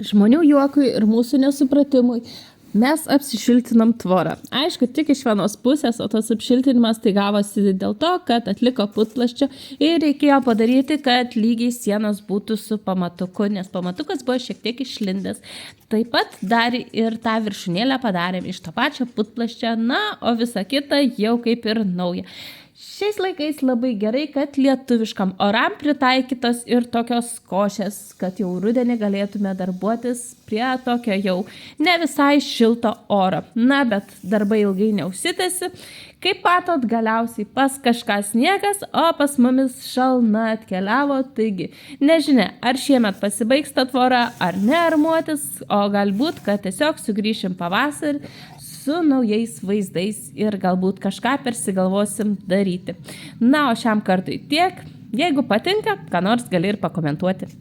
žmonių juokui ir mūsų nesupratimui mes apsišiltinam tvorą. Aišku, tik iš vienos pusės, o tas apšiltinimas tai gavosi dėl to, kad atliko putplasčio ir reikėjo padaryti, kad lygiai sienos būtų su pamatuku, nes pamatukas buvo šiek tiek išlindęs. Taip pat dar ir tą viršūnėlę padarėm iš to pačio putplasčio, na, o visa kita jau kaip ir nauja. Šiais laikais labai gerai, kad lietuviškam oram pritaikytos ir tokios košės, kad jau rudenį galėtume darbuotis prie tokio jau ne visai šilto oro. Na, bet darbai ilgai neužsitęsi. Kaip matot, galiausiai pas kažką sniegas, o pas mumis šalna atkeliavo. Taigi, nežinia, ar šiemet pasibaigs ta tvora, ar nearmuotis, o galbūt, kad tiesiog sugrįšim pavasarį su naujais vaizdais ir galbūt kažką persigalvosim daryti. Na, o šiam kartui tiek. Jeigu patinka, ką nors gali ir pakomentuoti.